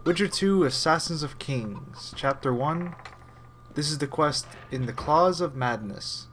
Witcher 2 Assassins of Kings, Chapter 1. This is the quest in the Claws of Madness.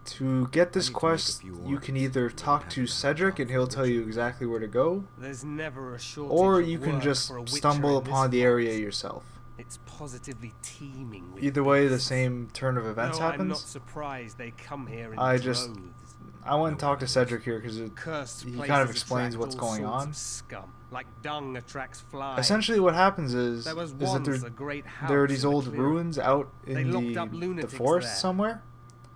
To get this quest, you can either talk to Cedric and he'll tell you exactly where to go, There's never a shortage or of you can work just for a witcher stumble in this upon the area forest. yourself. It's positively teeming with Either way, the beasts. same turn of events No, I'm not happens. surprised they come here in I droves. went and talked to Cedric here because Cursed he kind of places explains attract what's all going sorts on. of scum, like dung attracts flies. Essentially what happens is There was that once a great house there are these in the old clearing. ruins out They in locked up the lunatics forest there. somewhere.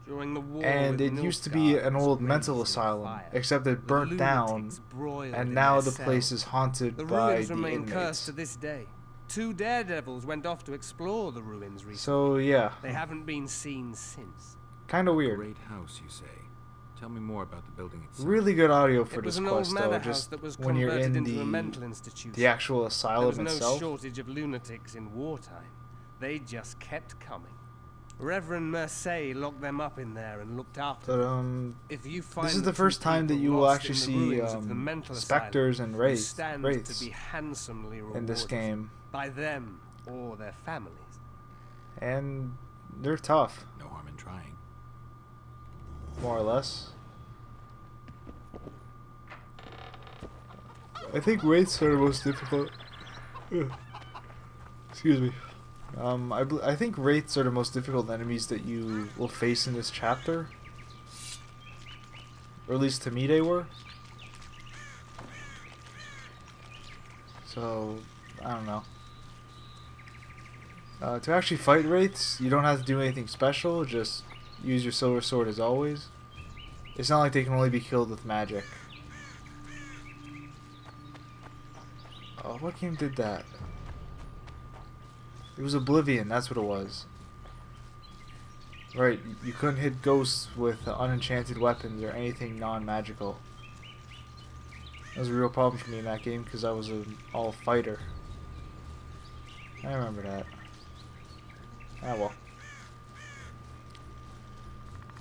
During the war And with it used to be an Nilfgaard old was mental raised in asylum, fire. except it The burnt down, lunatics broiled and in now their the place cells. is haunted The by ruins the remain cursed inmates. to this day. 2 daredevils went off to explore the ruins recently. So yeah, They haven't been seen since. kind of weird. Great house, you say? Tell me more about the building itself. Really good audio for It was this an old quest manor though, house just that was when you're converted in into a mental institution. the actual There was asylum no itself. shortage of lunatics in wartime. They just kept coming. Reverend Mercier locked them up in there and looked after But them. If you find this is the the first two time that people you will lost actually in the see ruins of the mental specters asylum, and you wraiths stand to be handsomely in rewarded this game, by them or their families. and they're tough, No harm in trying. more or less. I think wraiths are the most difficult. Ugh. Excuse me. I think wraiths are the most difficult enemies that you will face in this chapter. Or at least to me they were. So, I don't know. To actually fight wraiths, you don't have to do anything special, just use your silver sword as always. It's not like they can only be killed with magic. Oh, what game did that? It was Oblivion, that's what it was. Right, you couldn't hit ghosts with unenchanted weapons or anything non-magical. That was a real problem for me in that game because I was an all fighter. I remember that. Ah well.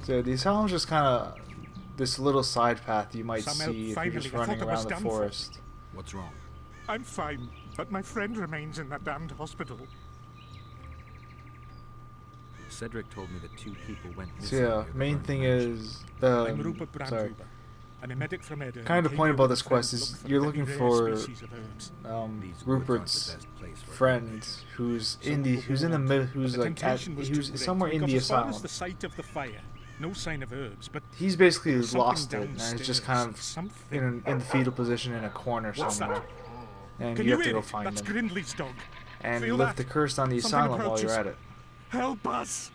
So the asylum's just kind of this little side path you might see if you're just running around the forest. What's wrong? I'm fine, but my friend remains in that damned hospital. Cedric told me that 2 people went So missing. yeah, near the main burned thing mansion. is I'm Rupert sorry. Brandhuber. I'm a medic from Edinburgh. Kind of the point about this quest is you're looking for These woods aren't Rupert's the best place for friend who's in the who's like who's somewhere in the asylum. The site of the fire. No sign of herbs, but He's basically something lost it and it's just kind of something. in the fetal position in a corner What's somewhere, and Can you you have to hear go it? find That's him Grindley's dog. and Feel lift that? the curse on the Something asylum while approaches. you're at it. Help us!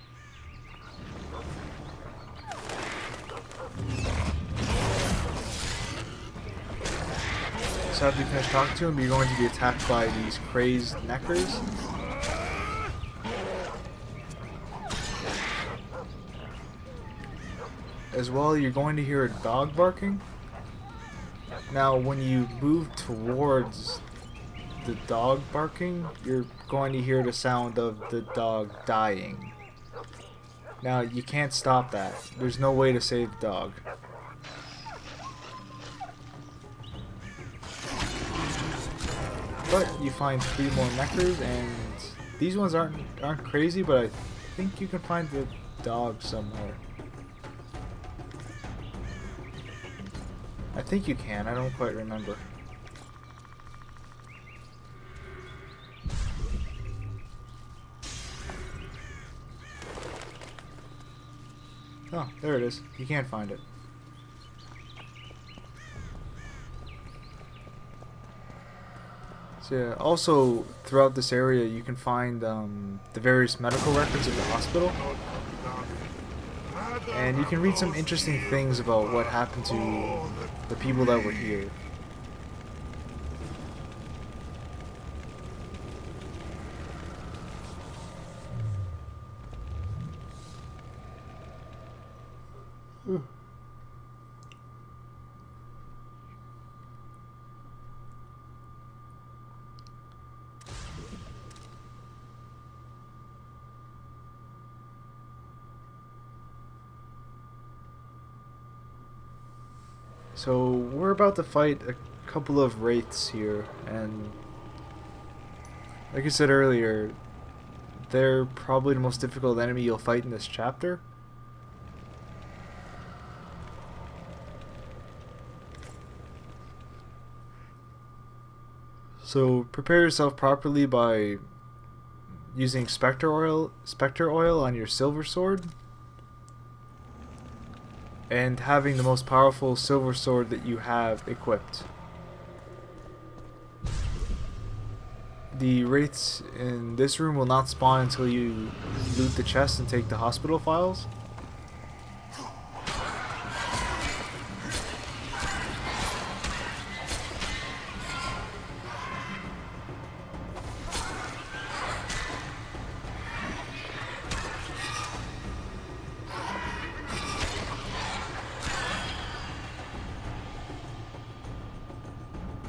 So after you finish talking to him, you're going to be attacked by these crazed neckers. As well, you're going to hear a dog barking. Now, when you move towards the dog barking, you're going to hear the sound of the dog dying. Now, you can't stop that. There's no way to save the dog. But you find 3 more neckers, and these ones aren't crazy, but I think you can find the dog somewhere. I think you can, I don't quite remember. Oh, there it is. You can't find it. So yeah, also throughout this area you can find the various medical records of the hospital. And you can read some interesting things about what happened to the people that were here. So we're about to fight couple of wraiths here, and like I said earlier, they're probably the most difficult enemy you'll fight in this chapter. So prepare yourself properly by using spectre oil on your silver sword, and having the most powerful silver sword that you have equipped. The wraiths in this room will not spawn until you loot the chest and take the hospital files.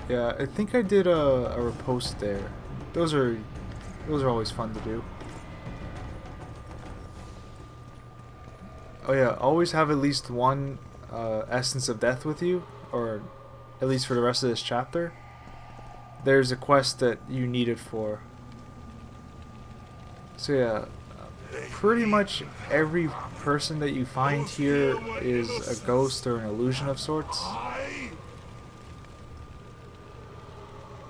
Yeah, I think I did a riposte there. Those are always fun to do. Oh yeah, always have at least one essence of death with you, or at least for the rest of this chapter. There's a quest that you need it for. So yeah, pretty much every person that you find here is a ghost or an illusion of sorts.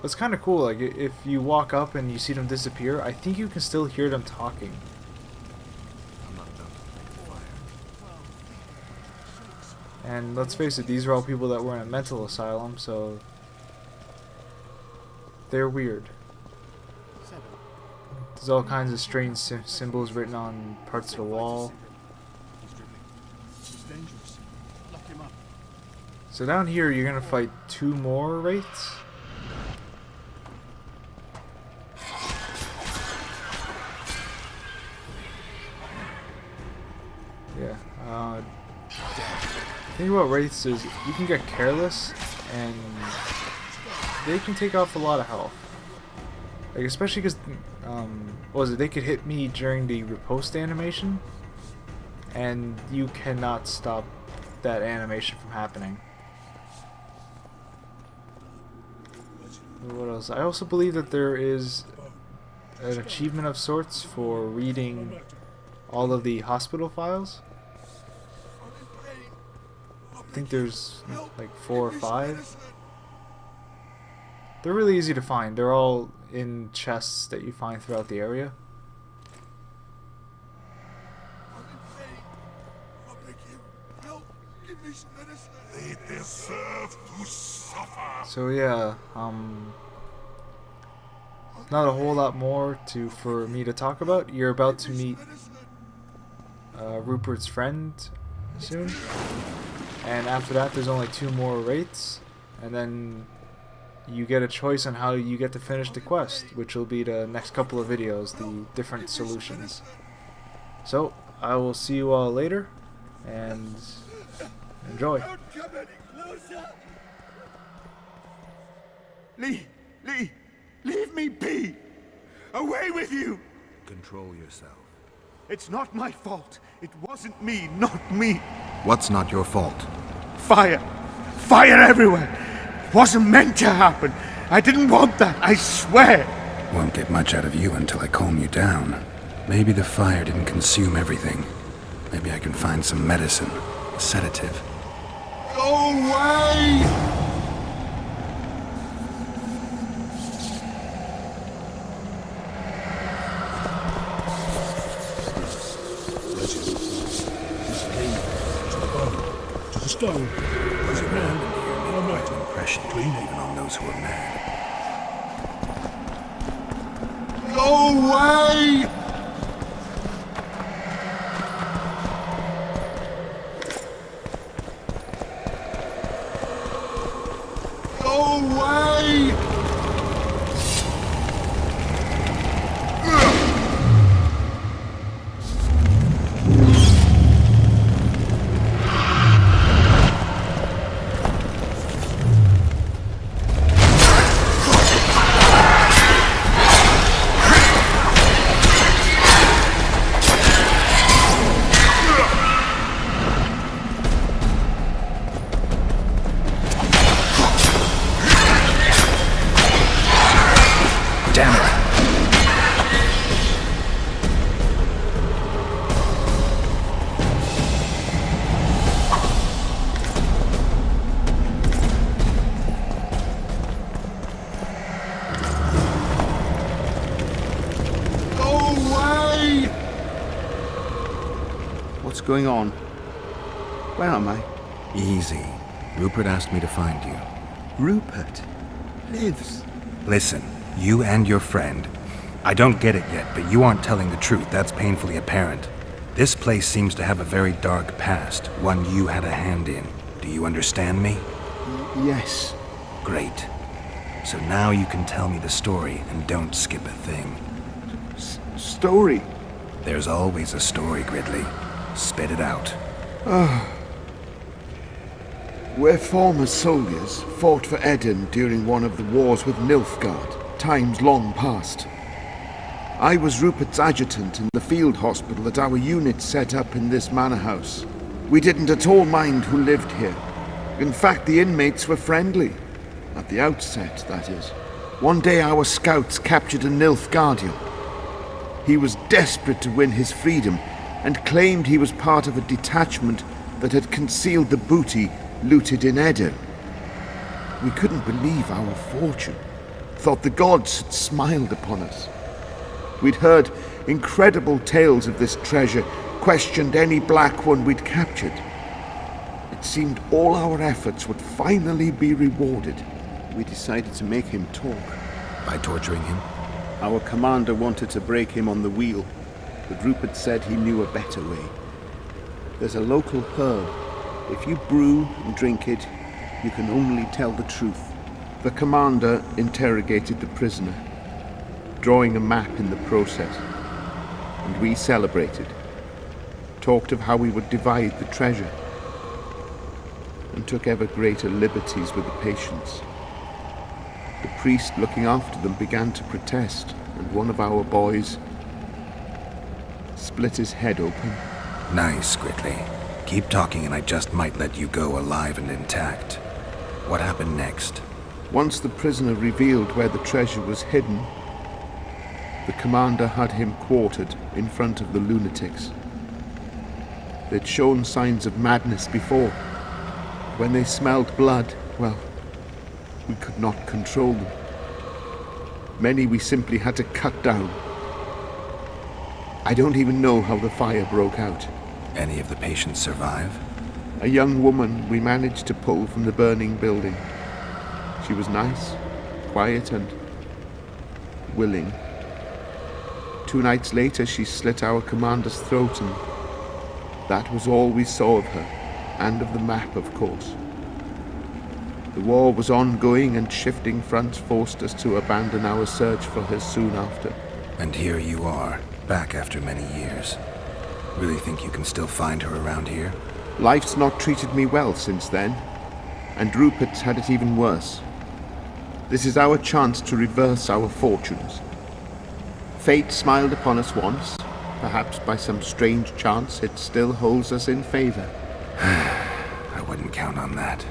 It's kind of cool, like if you walk up and you see them disappear, I think you can still hear them talking. I'm not about to fight fire. And let's face it, these are all people that were in a mental asylum, so they're weird. There's all kinds of strange symbols written on parts of the wall. So down here you're gonna fight 2 more wraiths. Yeah, the thing about wraiths is you can get careless and they can take off a lot of health. Like, especially because, what was it, they could hit me during the riposte animation, and you cannot stop that animation from happening. What else? I also believe that there is an achievement of sorts for reading all of the hospital files. I think there's like 4 or 5. They're really easy to find. They're all in chests that you find throughout the area. So yeah, not a whole lot more for me to talk about. You're about to meet Rupert's friend soon, and after that there's only 2 more wraiths, and then you get a choice on how you get to finish the quest, which will be the next couple of videos, the different solutions. So I will see you all later, and enjoy. Lee, leave me be! Away with you! Control yourself. It's not my fault. It wasn't me, not me. What's not your fault? Fire! Fire everywhere! It wasn't meant to happen. I didn't want that, I swear. Won't get much out of you until I calm you down. Maybe the fire didn't consume everything. Maybe I can find some medicine, a sedative. Go away! Stone. Was it round in here? All right. Impression clean even on those who are mad. Go away! Go away! Damn it! What's going on? Where am I? Easy. Rupert asked me to find you. Rupert lives. Listen, you and your friend. I don't get it yet, but you aren't telling the truth. That's painfully apparent. This place seems to have a very dark past, one you had a hand in. Do you understand me? Yes. Great. So now you can tell me the story and don't skip a thing. Story? There's always a story, Gridley. Spit it out. We're former soldiers, fought for Eden during one of the wars with Nilfgaard, times long past. I was Rupert's adjutant in the field hospital that our unit set up in this manor house. We didn't at all mind who lived here. In fact, the inmates were friendly. At the outset, that is. One day our scouts captured a Nilfgaardian. He was desperate to win his freedom and claimed he was part of a detachment that had concealed the booty looted in Eden. We couldn't believe our fortune, thought the gods had smiled upon us. We'd heard incredible tales of this treasure, questioned any black one we'd captured. It seemed all our efforts would finally be rewarded. We decided to make him talk. By torturing him? Our commander wanted to break him on the wheel, but Rupert said he knew a better way. There's a local herb. If you brew and drink it, you can only tell the truth. The commander interrogated the prisoner, drawing a map in the process, and we celebrated. Talked of how we would divide the treasure, and took ever greater liberties with the patients. The priest looking after them began to protest, and one of our boys split his head open. Nice, Gridley. Keep talking and I just might let you go alive and intact. What happened next? Once the prisoner revealed where the treasure was hidden, the commander had him quartered in front of the lunatics. They'd shown signs of madness before. When they smelled blood, well, we could not control them. Many we simply had to cut down. I don't even know how the fire broke out. Any of the patients survive? A young woman we managed to pull from the burning building. She was nice, quiet, and willing. 2 nights later, she slit our commander's throat, and that was all we saw of her, and of the map, of course. The war was ongoing, and shifting fronts forced us to abandon our search for her soon after. And here you are, back after many years. Really think you can still find her around here? Life's not treated me well since then, and Rupert's had it even worse. This is our chance to reverse our fortunes. Fate smiled upon us once. Perhaps by some strange chance it still holds us in favor. I wouldn't count on that.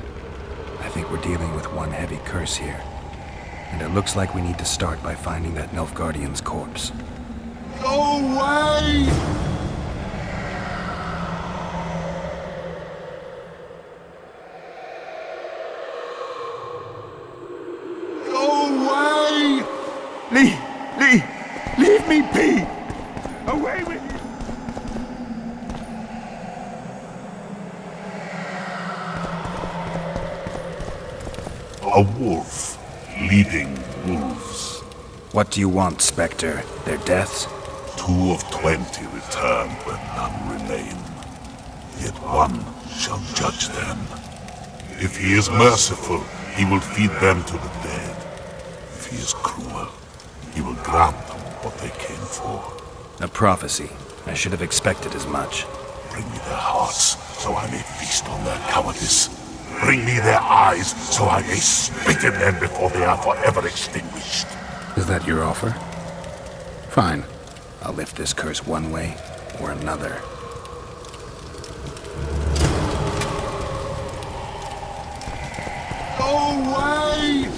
I think we're dealing with one heavy curse here. And it looks like we need to start by finding that Nilfgaardian's corpse. Go away! Leave me be! Away with you! A wolf leading wolves. What do you want, Spectre? Their deaths? 2 of 20 return when none remain. Yet one shall judge them. If he is merciful, he will feed them to the dead. If he is cruel, he will grant them what they came for. A prophecy. I should have expected as much. Bring me their hearts, so I may feast on their cowardice. Bring me their eyes, so I may spit in them before they are forever extinguished. Is that your offer? Fine. I'll lift this curse one way or another. Go away!